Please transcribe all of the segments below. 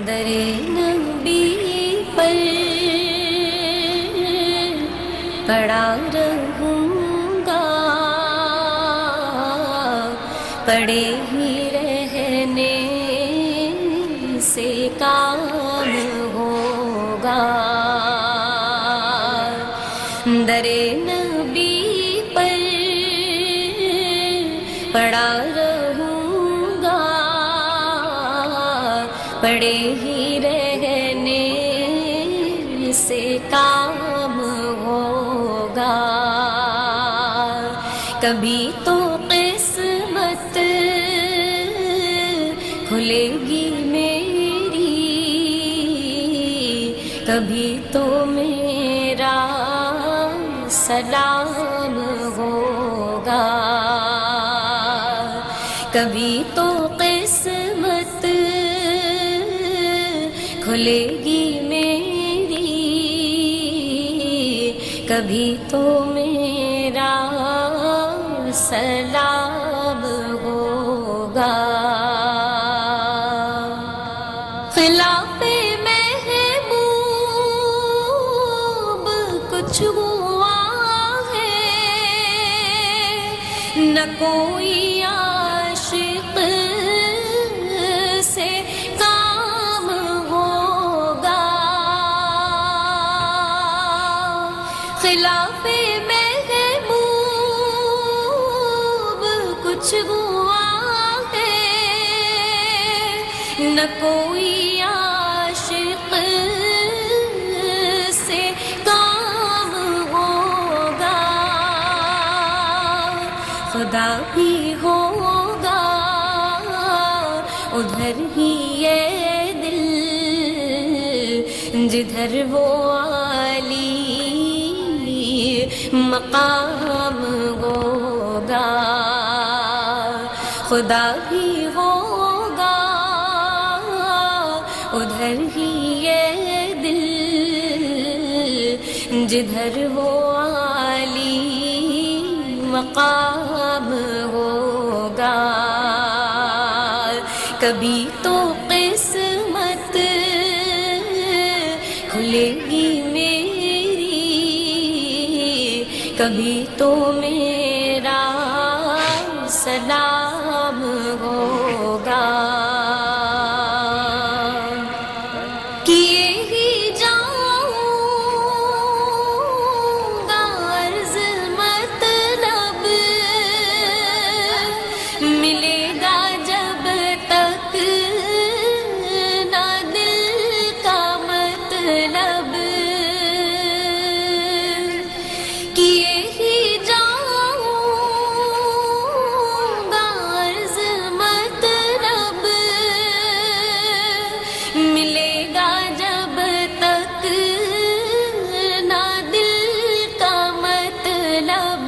در نبی پر پڑا رہوں گا، پڑے ہی رہنے سے کام ہوگا۔ در نبی پر پڑا رہوں گا، پڑے ہی رہنے سے کام ہوگا۔ کبھی تو قسمت کھلے گی میری، کبھی تو میرا سلام ہوگا۔ کبھی تو قسمت کھلے گی میری، کبھی تو میرا سلام ہوگا۔ خلاف محبوب کچھ ہوا ہے، نہ کوئی عاشق سے کام ہوگا۔ خلاف محبوب کچھ ہوا ہے، نہ کوئی عاشق سے کام ہوگا۔ خدا بھی ہوگا ادھر ہی یہ دل جدھر وہ عالی مقام ہوگا۔ خدا بھی ہوگا ادھر ہی یہ دل جدھر وہ عالی مقام ہوگا۔ کبھی تو قسمت کھلے گی میری، کبھی تو میرا سلام ہوگا۔ کیے ہی جاؤں گا عرض مطلب، ملے گا جب تک نہ دل کا مطلب۔ کیے ہی جاؤں گا عرض مطلب، ملے گا جب تک نہ دل کا مطلب۔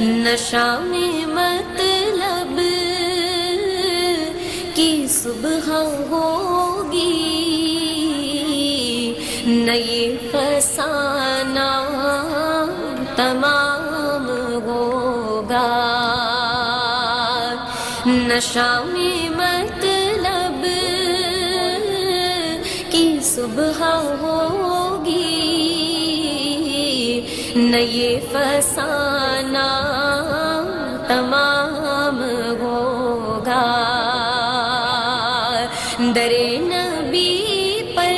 نشہ میں مطلب کی صبح ہوگی، نہ یہ فسانہ تمام ہوگا۔ نشہ میں مطلب کی صبح ہوگی، نہ یہ فسانہ تمام ہوگا۔ در نبی پر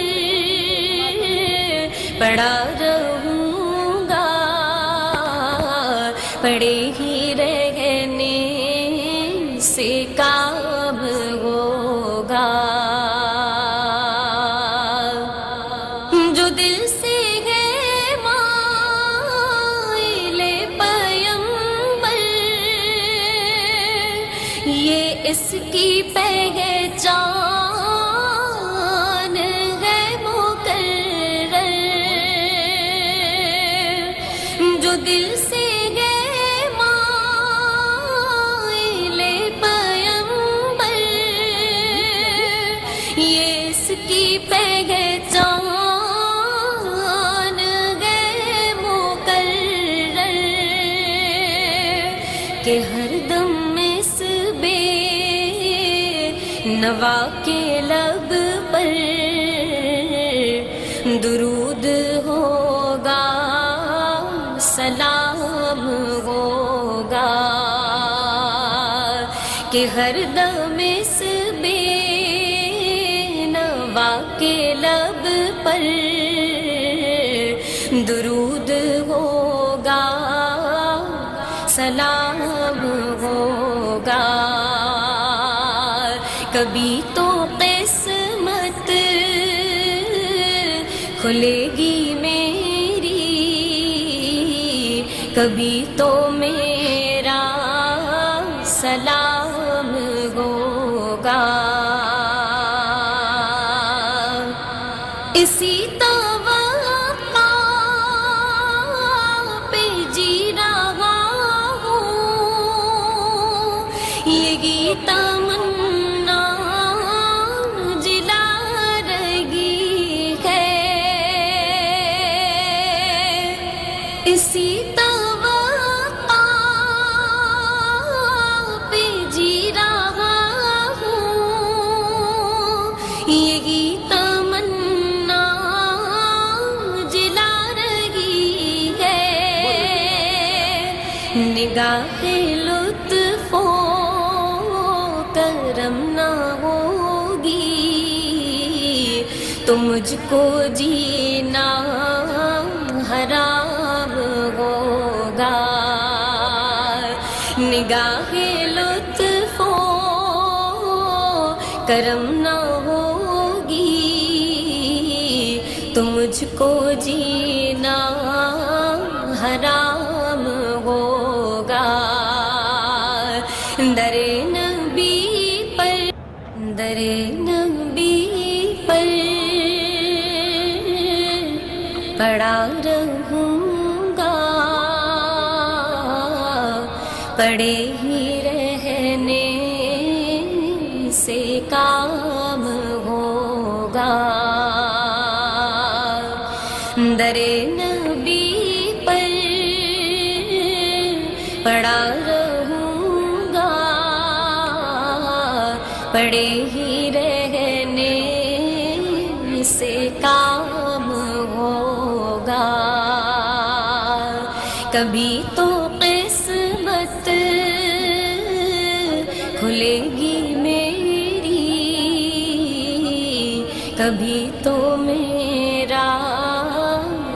پڑا رہوں گا، پڑے ہی رہنے سے کام ہوگا۔ جو دل سے ہے مائل پیمبر، یہ اس کی پہچان ہے مقرر۔ جو دل سے ہے مائل پیمبر، یہ اس کی پہچان ہے مقرر، کہ ہر دم اس بے نوا کے لب پر درود ہوگا، سلام ہوگا کہ ہر دم اس بے نوا کے لب پر درود ہوگا، سلام ہوگا. کبھی تو قسمت کھلے گی میری، کبھی تو میرا سلام ہوگا. اسی توقع پہ جی رہا ہوں، یہی تمنا جلا رہی ہے. اسی توقع پہ جی رہا ہوں، یہی تمنا جلا رہی ہے. نگاہ لطف و کرم نہ ہوگی تو مجھ کو جینا حرام ہوگا. نگاہ لطف و کرم نہ ہوگی تو مجھ کو جینا حرام ہوگا. در نبی پر، در نبی پر پڑا رہوں گا، پڑے ہی رہنے سے کام ہوگا. در نبی پر پڑا رہوں گا، پڑے ہی رہنے سے کام ہوگا. کبھی تو قسمت کھلے گی میری، کبھی تو میرا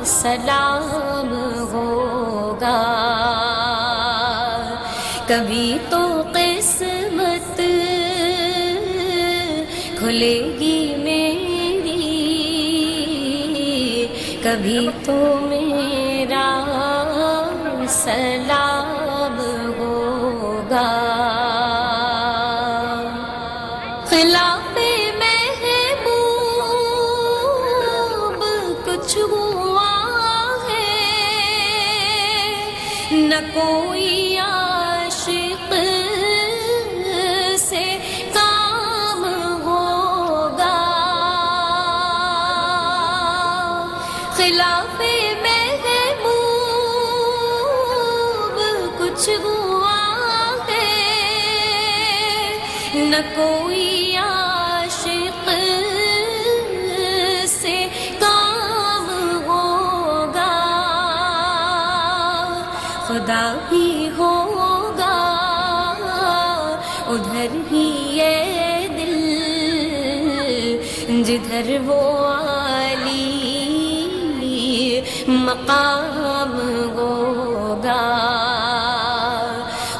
سلام ہوگا. کبھی تو قسمت کھلے گی میری، کبھی تو میرا سلام ہوگا. خلاف محبوب کچھ ہوا ہے، نہ کوئی عاشق سے کام ہوگا. خلاف محبوب کچھ ہوا ہے، نہ کوئی عاشق سے کام ہوگا. خدا بھی ہوگا ادھر ہی یہ دل جدھر وہ عالی مقام ہوگا.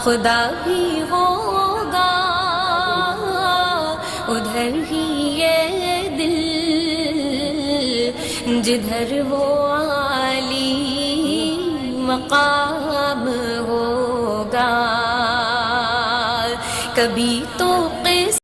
خدا بھی ہوگا ادھر ہی یہ دل جدھر وہ عالی مقام